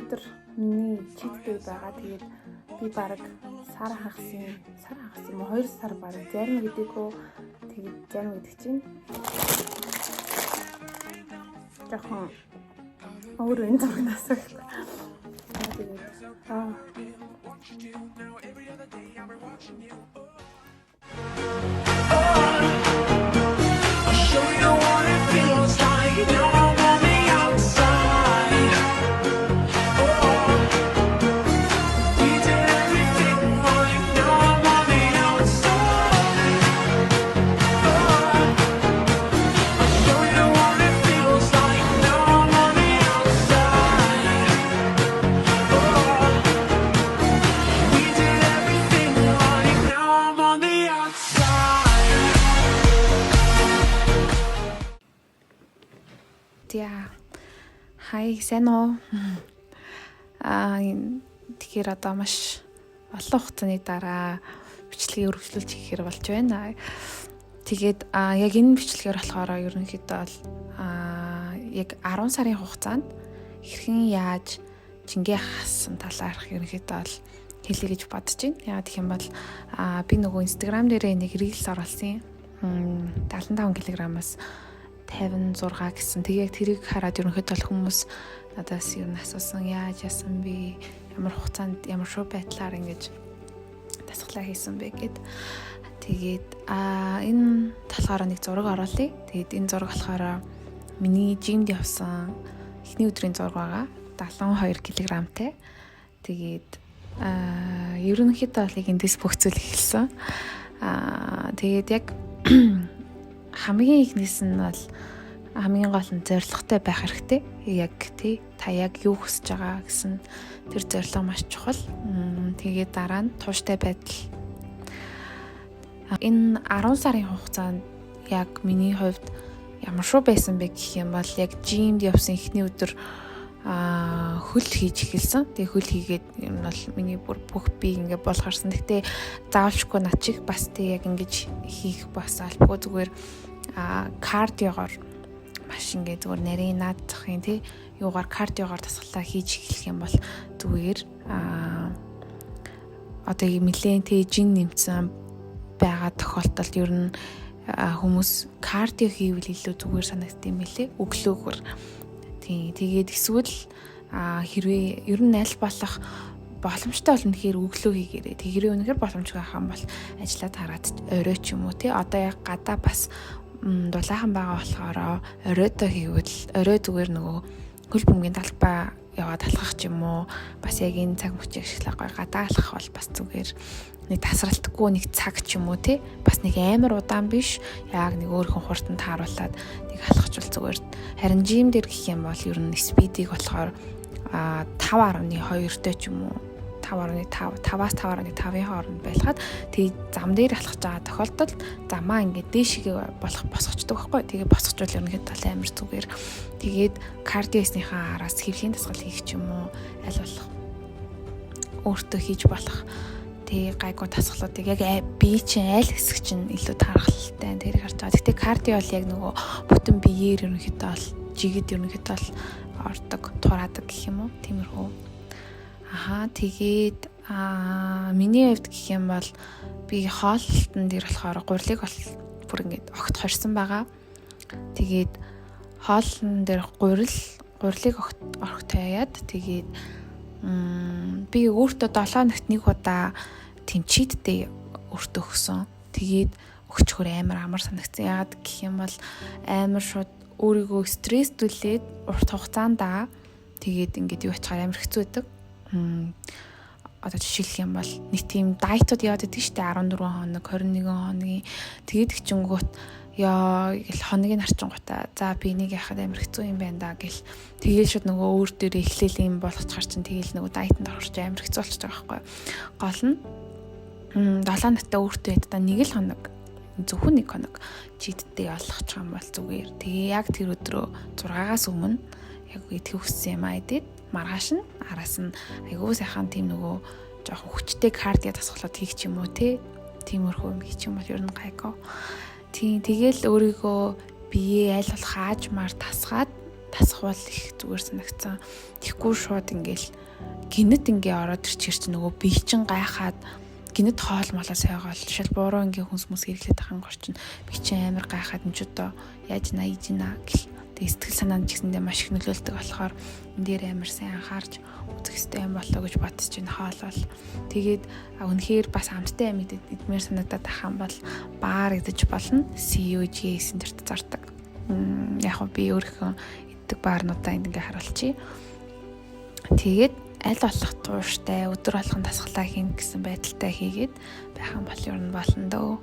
өнөөдөр миний cheat day байгаа. Тэгээд би баг сар хагас юм уу 2 сар баг зарим гэдэггүй. Тэгээд зарим гэдэг чинь жоохон өөр энэ зургнаас гэхгүй. Хай сайн уу? Тэгэхээр одоо маш олон хугацааны дараа бичлэгийг үргэлжлүүлж хийхээр болж байна. Тэгээд яг энэ бичлэгээр болохоор ерөнхийдөө бол яг 10 сарын хугацаанд хэрхэн яаж жингээ хассан талаарх ерөнхийдөө бол хэлье гэж бодож байна. Яагаад гэх юм бол би нөгөө Instagram дээрээ нэг reels оруулсан. 75 кг-аас 56 гэсэн. Тэгээд тэрийг хараад ерөнхийдөө хүмүүс надаас юу асуусан, яаж яасан бэ? Ямар хугацаанд ямар шоу байдлаар ингэж дасгалаа хийсэн бэ гэд. Тэгээд энэ талаараа нэг зураг оруулъя. Тэгээд энэ зураг болохоор миний жимд явсан эхний өдрийн зураг байгаа. 72 кг-тэй. Тэгээд ерөнхийдөө бол эндээс бүх зүйл эхэлсэн. Тэгээд яг хамгийн ихнээс нь бол хамгийн гол нь зорилготой байх хэрэгтэй. Яг та яг юу хүсэж байгаа гэсэн тэр зорилго маш чухал. Тэгээд дараа нь тууштай байдал. Энэ 10 сарын хугацаанд яг миний хувьд ямар шоу байсан бэ гэх юм бол яг жимд явсан эхний өдөр хөл хийж эхэлсэн. Тэгээ хөл хийгээд юм бол миний бүх би ингээ болгоорсон. Гэтэ заавалчгүй над чих бас тэг яг ингэж хийх бас албагүй зүгээр кардиогоор маш ингээ зүгээр нарийн наадахын тий юугаар кардиогоор дасгалаа хийж эхлэх юм бол зүгээр одоо нэлээд тий жин нэмсэн байгаа тохиолдолд ер нь хүмүүс кардио хийвэл илүү зүгээр санагдсан юм лээ өглөөгөр. Тэгээд эсвэл хэрвээ ер нь аль болох боломжтой болно гэхээр өглөө хийгээрэй. Тэрээ үнэхээр боломжгүй хам бол ажиллаад хараад орой ч юм уу тий одоо яг гадаа бас дулаахан байгаа болохоор оройдоо хийвэл орой зүгээр нөгөө хөл бөмбөгийн талбай яваад алхах ч юм уу бас яг энэ цаг мөчийг ашиглах гой гадаа алхах бол бас зүгээр нэг тасралтгүй нэг цаг ч юм уу тий бас нэг амар удаан биш яг нэг өөрхөн хурданд тааруулаад нэг алхachвал зүгээр. Харин жим дээр гэх юм бол ер нь спидийг болохоор 5.2 тэй ч юм уу 5.5-аас 5.5-ын хооронд байлгаад тэгээ зам дээр алхаж байгаа тохиолдолд замаа ингээд дээшгээ босгочдөг байхгүй. Тэгээ босгочвол ерөнхийдөө амар зүгээр. Тэгээд кардиосныхаа араас хэрхэн дасгал хийх ч юм уу аль болох өөртөө хийж болох тэгээ гайгүй дасгалуудыг яг бие чинь аль хэсэг чинь илүү тархалтай тэрийг харж байгаа. Гэтэ кардио бол яг нөгөө бүтэн биеэр ерөнхийдөө бол жигэд ерөнхийдөө бол ордог, тураадаг гэх юм уу. Тиймэрхүү. Тэгээд миний хувьд гэх юм бол би хоолтон дээр болохоор гурилыг бол бүр ингээд огт хорсон байгаа. Тэгээд хоолтон дээр гурилыг огт хаяад тэгээд би өөртөө 7 хоногт нэг удаа тэмчийдтэй өөртөө өгсөн. Тэгээд өгчхөр амар санагдсан. Яагаад гэх юм бол амар шууд өөрийгөө стресстүүлээд урт хугацаанд тэгээд ингээд юу ачаар амар хэцүү байдаг. Одоо жишээлх юм бол нэг тийм дайтууд яваад байдаг шүү дээ 14 хоног 21 хоногийн тэгээд гिचэнгүүт яа гэл хоногийн нарчингуудаа за би энийг яхад амар хэцүү юм байна да гэл тэгээл шууд нөгөө өөр дээр эхлээл юм болгочихар чинь тэгээл нөгөө дайтанд орчих амар хэцүү болчих байгаа байхгүй. Гол нь 7 натаа өөртөө яддаа нэг л хоног зөвхөн нэг хоног чидтэй олгочих юм бол зүгээр. Тэгээ яг тэр өдрөө 6-аас өмнө яг идэх хүссэн юм айдээд маргааш нь араас нь айгуу сайхан тийм нөгөө жоохон хүчтэй кардио дасгалууд хийх ч юм уу те тиймэрхүү юм хийх юм бол ер нь гайгүй. Тийм тэгэл өөрийгөө бие аль болох хаажмаар тасгаад тасхвал их зүгээр санагцсан. Тэгэхгүй шууд ингээл гинэт ингээ ороод ирчихэр чи нөгөө бие чин гайхаад гинэт хоол молоо сайгаал шал буруу ингээ хүнс мэс хэрэглээд ахын гор чин би чи амар гайхаад энэ ч одоо яаж наиж ийна гэл тэг сэтгэл санаанд ч гэсэндээ маш их нөлөөлдөг болохоор энэ дээр амар сайн анхаарч үзэх хэрэгтэй юм болоо гэж бодож чинь хоолол тэгээд үнэхээр бас амттай юм идмээр санагдаад ахын бол баар идэж болно CUG эсэнтерт зардаг яг би өөрийнхөө иддэг баарнуудаа ингээ харуулчих. Тэгээд аль болох тууштай өдөр болгон дасгалаа хийн гэсэн байдалтай хийгээд байх юм бол ер нь болно дөө.